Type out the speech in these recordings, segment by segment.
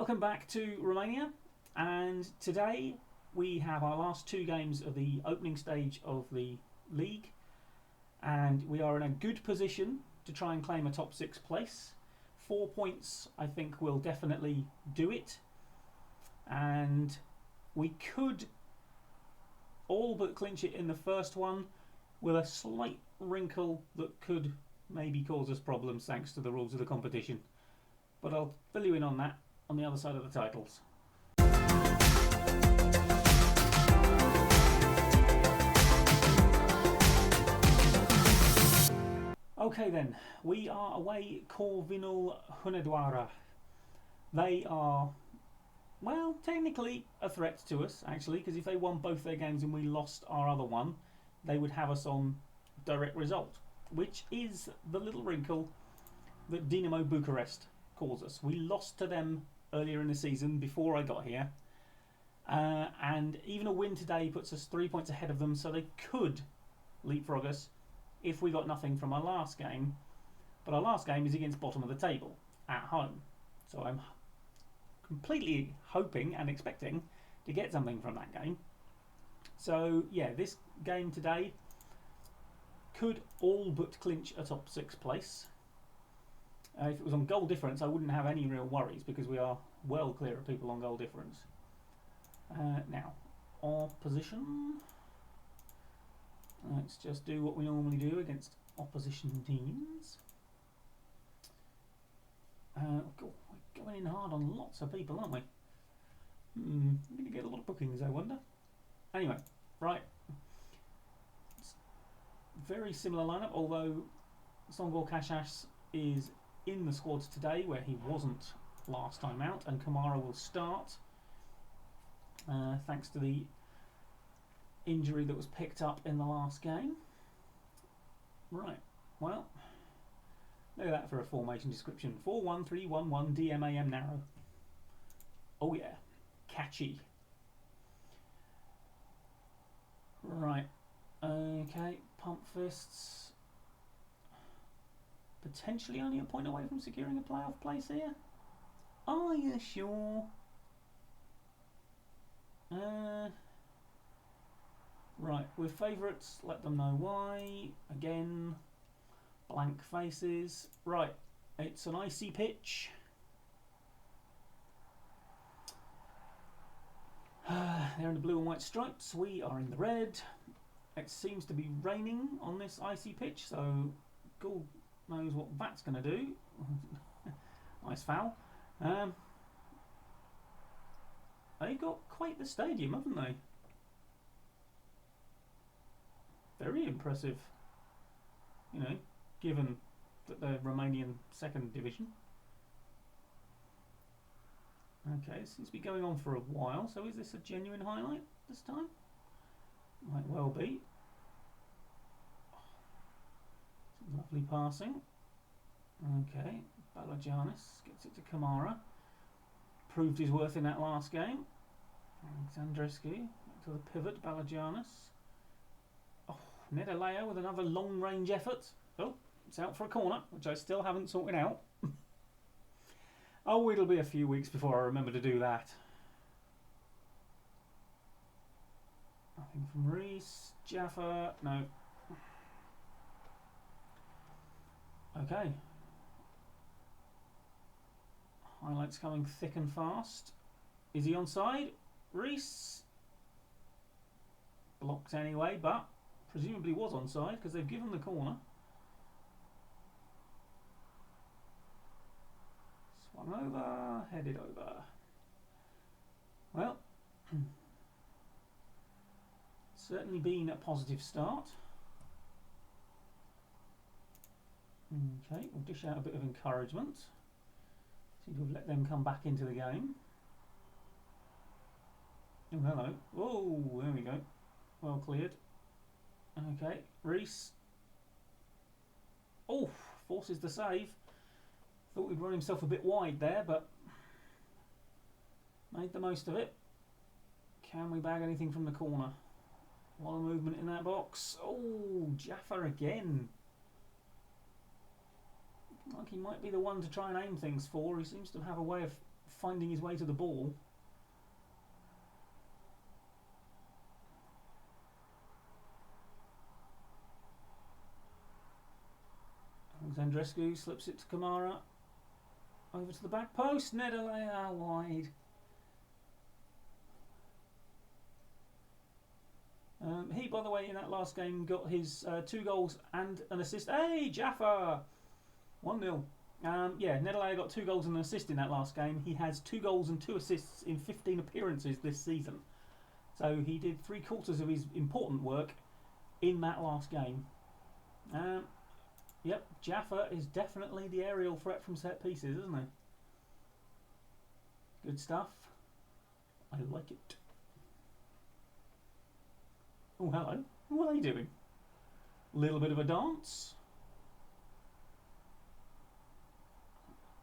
Welcome back to Romania, and today we have our last two games of the opening stage of the league, and we are in a good position to try and claim a top 6 place. 4 points I think will definitely do it, and we could all but clinch it in the first one with a slight wrinkle that could maybe cause us problems thanks to the rules of the competition, but I'll fill you in on that on the other side of the titles. Okay then, we are away Corvinul Hunedoara. They are, well, technically a threat to us actually, because if they won both their games and we lost our other one, they would have us on direct result, which is the little wrinkle that Dinamo Bucharest calls us. We lost to them earlier in the season before I got here, and even a win today puts us 3 points ahead of them, so they could leapfrog us if we got nothing from our last game. But our last game is against bottom of the table at home, so I'm completely hoping and expecting to get something from that game. So yeah, this game today could all but clinch a top 6 place. If it was on goal difference, I wouldn't have any real worries because we are well clear of people on goal difference. Now, opposition. Let's just do what we normally do against opposition teams. We're going in hard on lots of people, aren't we? We're going to get a lot of bookings, I wonder. Anyway, right. It's very similar lineup, although Songor Kashas is in the squads today where he wasn't last time out, and Kamara will start thanks to the injury that was picked up in the last game. Right, well, look at that for a formation description. 4-1-3-1-1 DMAM narrow. Oh yeah, catchy. Right, okay, pump fists. Potentially only a point away from securing a playoff place here. Are you sure? Right, we're favourites. Let them know why. Again, blank faces. Right, it's an icy pitch. They're in the blue and white stripes. We are in the red. It seems to be raining on this icy pitch, so God knows what that's going to do. Nice foul. They got quite the stadium, haven't they? Very impressive, you know, given that they're Romanian second division. Okay, it seems to be going on for a while, so is this a genuine highlight this time? Might well be. Some lovely passing. Okay, Balagianis gets it to Kamara. Proved his worth in that last game. Alexandrescu to the pivot, Balagianis. Oh, Nedaleo with another long range effort. Oh, it's out for a corner, which I still haven't sorted out. Oh, it'll be a few weeks before I remember to do that. Nothing from Reese. Jaffa, no. Okay. Highlights coming thick and fast. Is he onside? Reese. Blocked anyway, but presumably was onside because they've given the corner. Swung over, headed over. Well, certainly been a positive start. Okay, we'll dish out a bit of encouragement. Seem to have let them come back into the game. Oh, hello. Oh, there we go. Well cleared. Okay, Reese. Oh, forces the save. Thought he'd run himself a bit wide there, but made the most of it. Can we bag anything from the corner? A lot of movement in that box. Oh, Jaffa again. Like he might be the one to try and aim things for. He seems to have a way of finding his way to the ball. Alexandrescu slips it to Kamara. Over to the back post. Nedalea wide. He, by the way, in that last game got his 2 goals and an assist. Hey, Jaffa! 1-0. Yeah, Nedalea got 2 goals and an assist in that last game. He has 2 goals and 2 assists in 15 appearances this season. So he did 3/4 of his important work in that last game. Yep, Jaffa is definitely the aerial threat from set pieces, isn't he? Good stuff. I like it. Oh, hello. What are you doing? Little bit of a dance.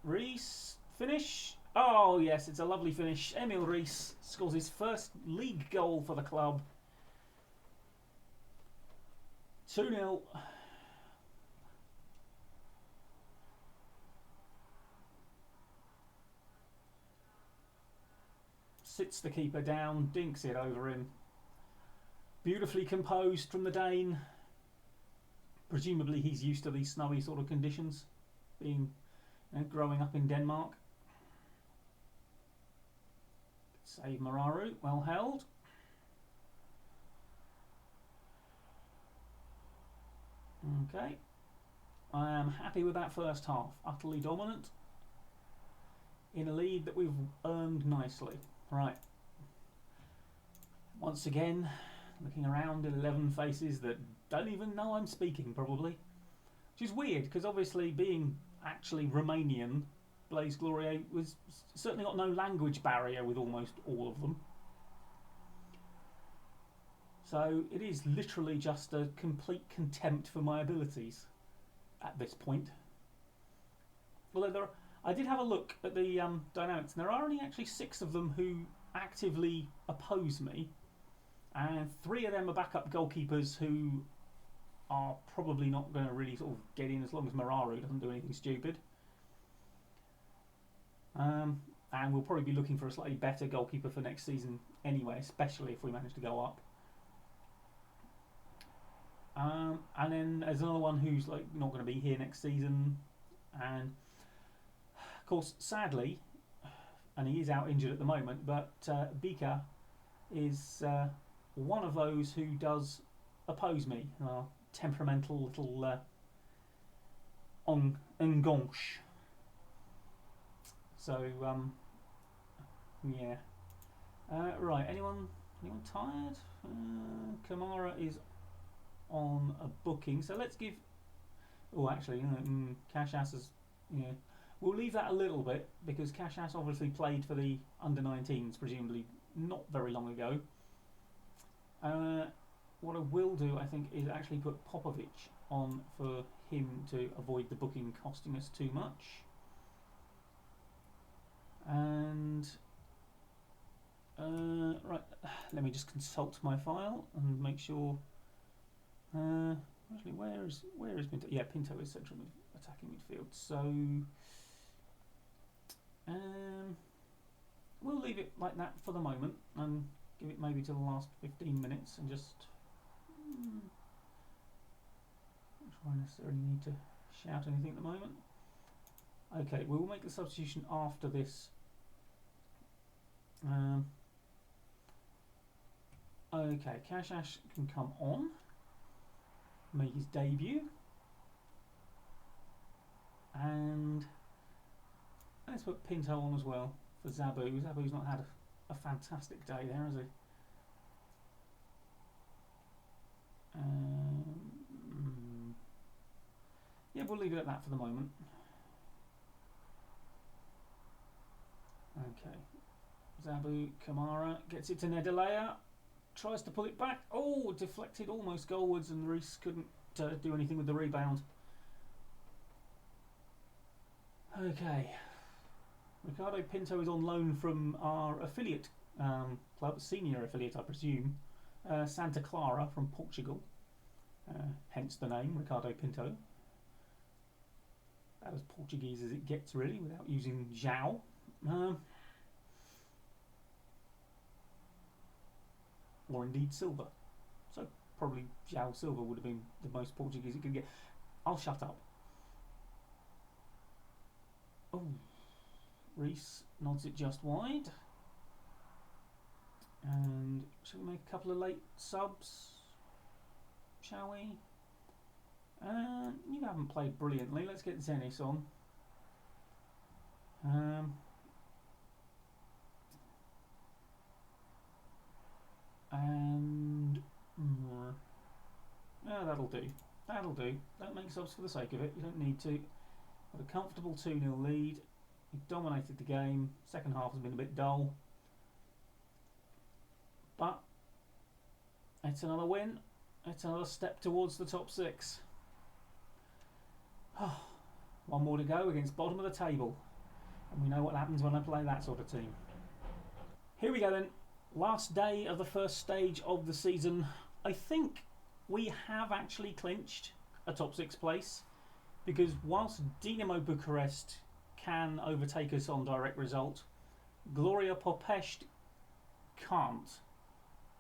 Reese, finish. Oh, yes, it's a lovely finish. Emil Reese scores his first league goal for the club. 2-0. Sits the keeper down, dinks it over him. Beautifully composed from the Dane. Presumably he's used to these snowy sort of conditions, being growing up in Denmark. Save Mararu, well held. Okay. I am happy with that first half. Utterly dominant. In a lead that we've earned nicely. Right. Once again, looking around at 11 faces that don't even know I'm speaking, probably. Which is weird, because obviously being actually Romanian, Blaise Gloriei was certainly got no language barrier with almost all of them. So it is literally just a complete contempt for my abilities at this point. Although I did have a look at the dynamics, and there are only actually 6 of them who actively oppose me, and 3 of them are backup goalkeepers who are probably not going to really sort of get in as long as Mararu doesn't do anything stupid. And we'll probably be looking for a slightly better goalkeeper for next season anyway, especially if we manage to go up. And then there's another one who's like not going to be here next season, and of course, sadly, and he is out injured at the moment, but Bika is one of those who does oppose me. Temperamental little enganche. So yeah. Right. Anyone tired? Kamara is on a booking, so let's give. Oh, actually, Kashas is. Yeah, we'll leave that a little bit because Kashas obviously played for the under-19s, presumably not very long ago. What I will do, I think, is actually put Popovic on for him to avoid the booking costing us too much. And right, let me just consult my file and make sure. Actually, where is Pinto? Yeah, Pinto is central attacking midfield. So we'll leave it like that for the moment and give it maybe to the last 15 minutes and just. Not sure I necessarily need to shout anything at the moment. Okay, we will make the substitution after this. Okay, Kashas can come on, make his debut, and let's put Pinto on as well for Zabu. Zabu's not had a fantastic day there, has he? Yeah, we'll leave it at that for the moment. Okay. Zabu, Kamara gets it to Nedalea, tries to pull it back. Oh, deflected almost goalwards, and Reese couldn't do anything with the rebound. Okay. Ricardo Pinto is on loan from our affiliate club, senior affiliate, I presume, Santa Clara from Portugal. Hence the name, Ricardo Pinto. About as Portuguese as it gets, really, without using João. or indeed silver. So probably João Silva would have been the most Portuguese it could get. I'll shut up. Oh, Reese nods it just wide. And shall we make a couple of late subs? Shall we? You haven't played brilliantly. Let's get Zennis on. That'll do. That'll do. Don't make subs for the sake of it. You don't need to. Got a comfortable 2-0 lead. You've dominated the game. Second half has been a bit dull. But it's another win. It's another step towards the top 6. One more to go against bottom of the table. And we know what happens when I play that sort of team. Here we go then. Last day of the first stage of the season. I think we have actually clinched a top 6 place. Because whilst Dinamo Bucharest can overtake us on direct result, Gloria Popesht can't.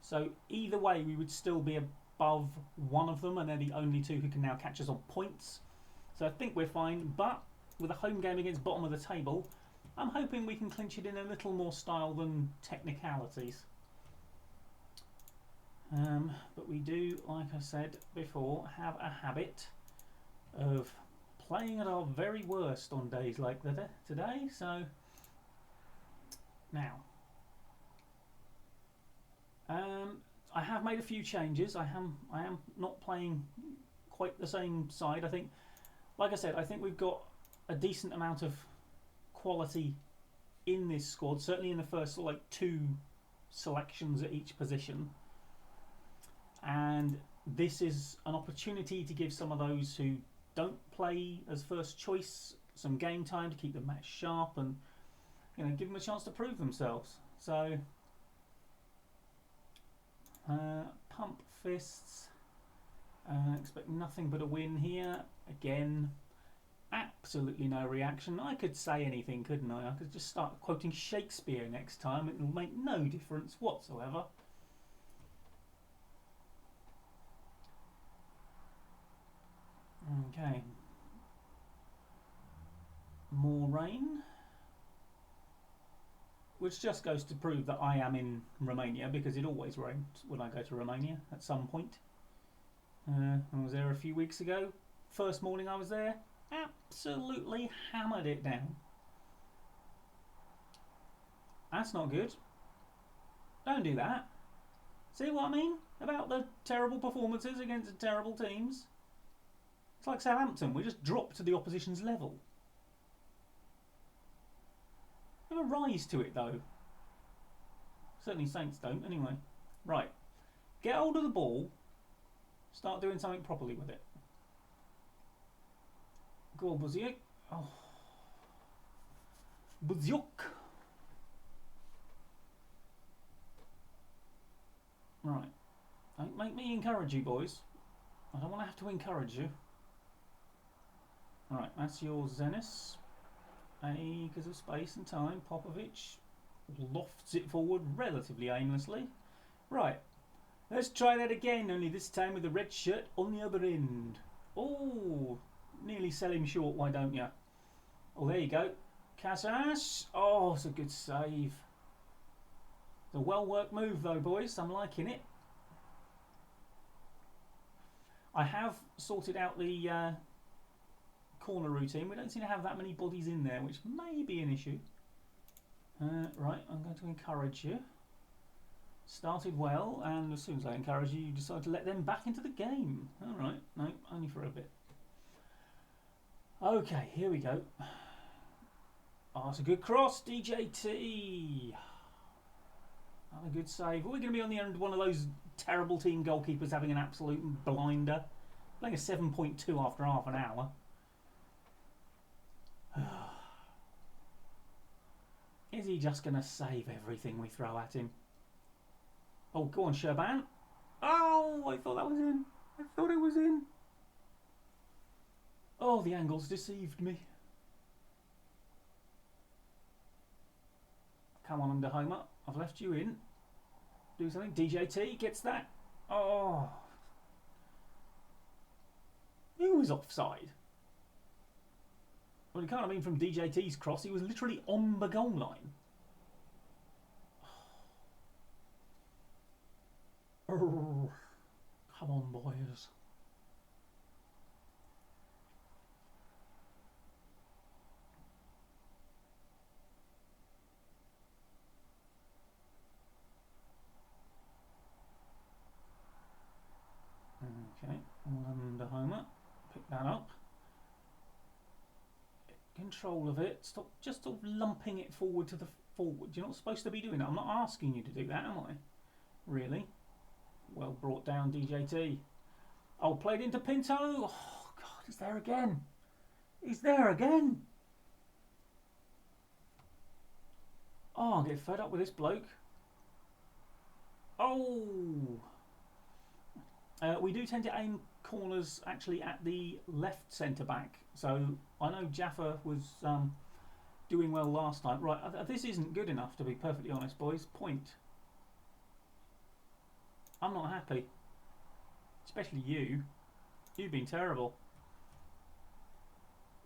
So either way we would still be above one of them, and they're the only two who can now catch us on points. So I think we're fine, but with a home game against bottom of the table, I'm hoping we can clinch it in a little more style than technicalities. But we do, like I said before, have a habit of playing at our very worst on days like today. So now, I have made a few changes. I am not playing quite the same side. I think, like I said, I think we've got a decent amount of quality in this squad. Certainly in the first like 2 selections at each position. And this is an opportunity to give some of those who don't play as first choice some game time to keep the match sharp and give them a chance to prove themselves. So pump fists. Expect nothing but a win here. Again, absolutely no reaction. I could say anything, couldn't I? I could just start quoting Shakespeare next time. It will make no difference whatsoever. Okay. More rain. Which just goes to prove that I am in Romania, because it always rains when I go to Romania at some point. I was there a few weeks ago. First morning I was there, absolutely hammered it down. That's not good. Don't do that. See what I mean about the terrible performances against the terrible teams? It's like Southampton, we just dropped to the opposition's level. Never rise to it though. Certainly Saints don't, anyway. Right. Get hold of the ball. Start doing something properly with it. Go on, Buziuk. Oh. Buziuk. Right. Don't make me encourage you, boys. I don't want to have to encourage you. Right, that's your Zennis. Acres of space and time. Popovic lofts it forward relatively aimlessly. Right, let's try that again, only this time with the red shirt on the other end. Oh, nearly sell him short, why don't you? Oh, there you go. Casas. Oh, it's a good save. It's a well-worked move though, boys. I'm liking it. I have sorted out the corner routine. We don't seem to have that many bodies in there, which may be an issue. Right, I'm going to encourage you. Started well, and as soon as I encourage you, you decide to let them back into the game. Alright, no, only for a bit. Okay, here we go. Oh, it's a good cross, DJT. Another good save. Are we going to be on the end of one of those terrible team goalkeepers having an absolute blinder? Playing a 7.2 after half an hour. Is he just going to save everything we throw at him? Oh, go on, Shaban. Oh, I thought that was in. I thought it was in. Oh, the angles deceived me. Come on, under Homer. I've left you in. do something. DJT gets that. Oh. Who was offside? Well, it can't have been from DJT's cross. He was literally on the goal line. Oh, come on, boys. Okay, under Homer. Pick that up. Get control of it. Stop just sort of lumping it forward to the forward. You're not supposed to be doing that. I'm not asking you to do that, am I? Really? Well brought down, DJT. Oh, played into Pinto. Oh, God, he's there again. He's there again. Oh, I'll get fed up with this bloke. Oh. We do tend to aim corners actually at the left centre back. So I know Jaffa was doing well last time. Right, this isn't good enough, to be perfectly honest, boys. Point. I'm not happy. Especially you. You've been terrible.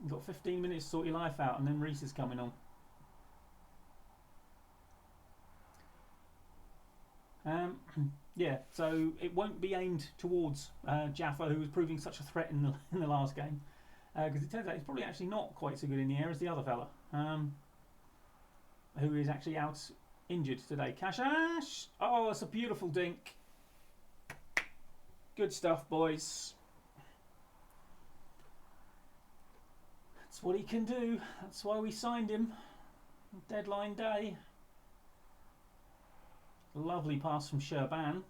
You've got 15 minutes to sort your life out and then Reese is coming on. Yeah, so it won't be aimed towards Jaffa, who was proving such a threat in the last game. Because it turns out he's probably actually not quite so good in the air as the other fella. Who is actually out injured today. Kashash! Oh, it's a beautiful dink. Good stuff, boys. That's what he can do. That's why we signed him. Deadline day. Lovely pass from Sherban.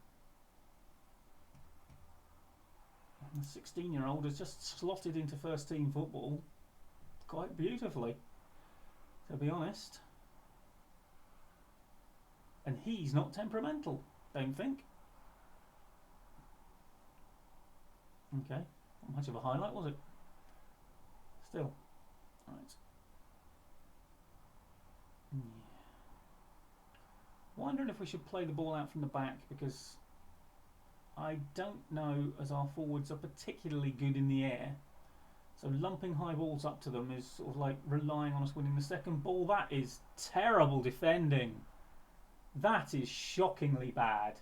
And the 16-year-old has just slotted into first team football quite beautifully, to be honest. And he's not temperamental, don't think. Okay, not much of a highlight, was it? Still. Right. Yeah. Wondering if we should play the ball out from the back, because I don't know as our forwards are particularly good in the air. So lumping high balls up to them is sort of like relying on us winning the second ball. That is terrible defending. That is shockingly bad.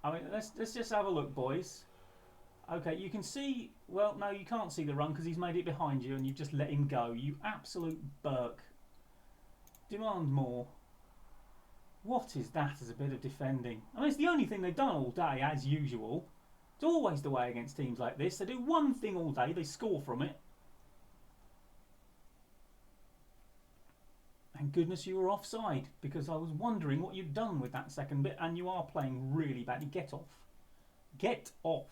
I mean, let's just have a look, boys. Okay, you can see... Well, no, you can't see the run because he's made it behind you and you've just let him go. You absolute Burke. Demand more. What is that as a bit of defending? I mean, it's the only thing they've done all day, as usual. It's always the way against teams like this. They do one thing all day, they score from it. Thank goodness you were offside, because I was wondering what you'd done with that second bit, and you are playing really badly. Get off. Get off.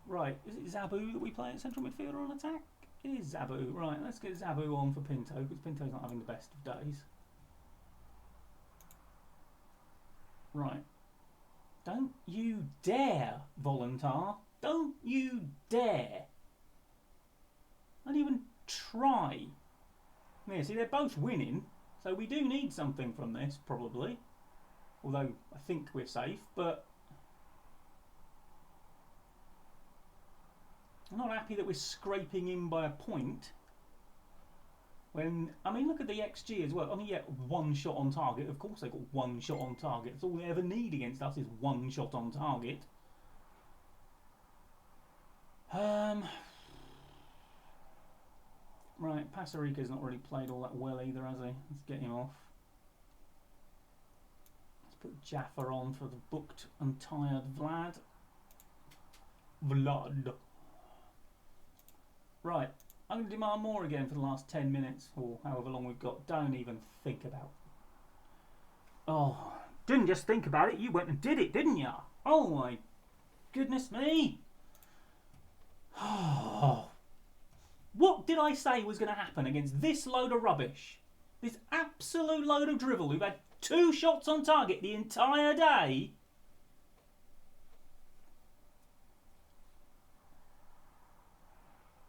Right, is it Zabu that we play at central midfielder on attack? It is Zabu. Right, let's get Zabu on for Pinto, because Pinto's not having the best of days. Right. Don't you dare, Voluntar. Don't you dare. Don't even try. Yeah, see, they're both winning, so we do need something from this, probably. Although, I think we're safe, but... I'm not happy that we're scraping in by a point. When, I mean, look at the XG as well. I mean, yeah, one shot on target. Of course they've got one shot on target. That's all they ever need against us is one shot on target. Right, Pasarica's not really played all that well either, has he? Let's get him off. Let's put Jaffa on for the booked and tired Vlad. Right, I'm going to demand more again for the last 10 minutes, or however long we've got. Don't even think about it. Oh, didn't just think about it, you went and did it, didn't ya? Oh my goodness me. Oh. What did I say was going to happen against this load of rubbish? This absolute load of drivel who've had 2 shots on target the entire day?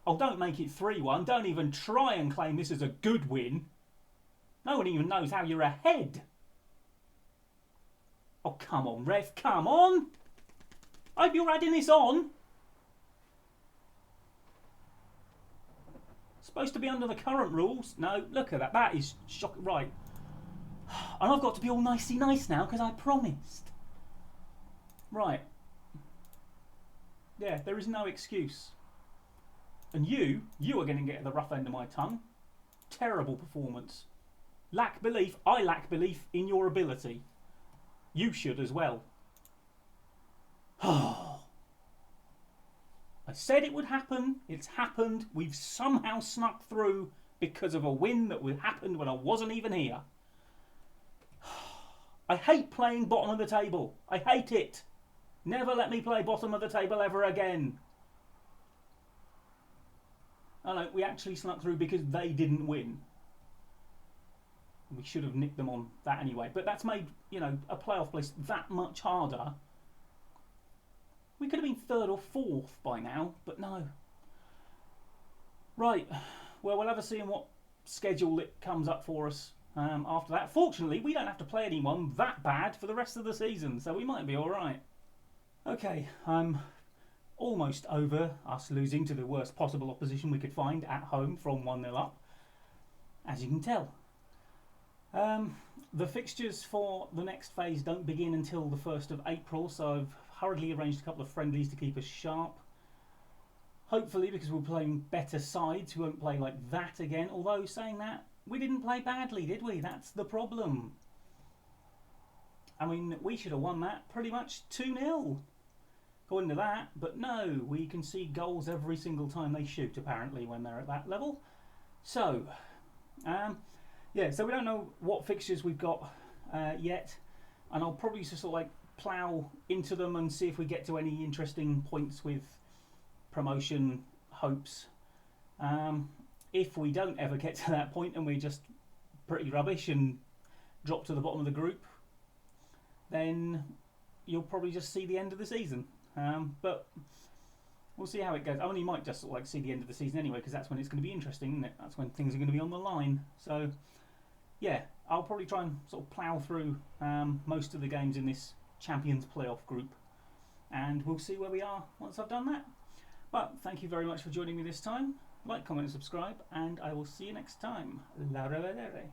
Oh, don't make it 3-1. Don't even try and claim this as a good win. No one even knows how you're ahead. Oh, come on, ref. Come on. I hope you're adding this on. Supposed to be under the current rules. No, look at that. That is shocking. Right. And I've got to be all nicey nice now because I promised. Right. Yeah, there is no excuse. And you are going to get the rough end of my tongue. Terrible performance. Lack belief. I lack belief in your ability. You should as well. I said it would happen. It's happened. We've somehow snuck through because of a win that happened when I wasn't even here. I hate playing bottom of the table. I hate it. Never let me play bottom of the table ever again. Oh no, we actually snuck through because they didn't win. We should have nicked them on that anyway. But that's made, you know, a playoff place that much harder. We could have been 3rd or 4th by now, but no. Right, well, we'll have a see in what schedule it comes up for us after that. Fortunately, we don't have to play anyone that bad for the rest of the season, so we might be alright. Okay, I'm almost over us losing to the worst possible opposition we could find at home from 1-0 up, as you can tell. The fixtures for the next phase don't begin until the 1st of April, so I've hurriedly arranged a couple of friendlies to keep us sharp. Hopefully, because we're playing better sides, we won't play like that again. Although, saying that, we didn't play badly, did we? That's the problem. I mean, we should have won that pretty much 2-0. According to that, but no, we concede goals every single time they shoot, apparently, when they're at that level. So, yeah, so we don't know what fixtures we've got yet, and I'll probably just sort of like plough into them and see if we get to any interesting points with promotion hopes. If we don't ever get to that point and we're just pretty rubbish and drop to the bottom of the group, then you'll probably just see the end of the season. But we'll see how it goes. I mean, you might just sort of like see the end of the season anyway, because that's when it's going to be interesting, isn't it? That's when things are going to be on the line. So, yeah, I'll probably try and sort of plough through most of the games in this Champions playoff group, and we'll see where we are once I've done that. But thank you very much for joining me this time. Like, comment and subscribe, and I will see you next time. La revedere.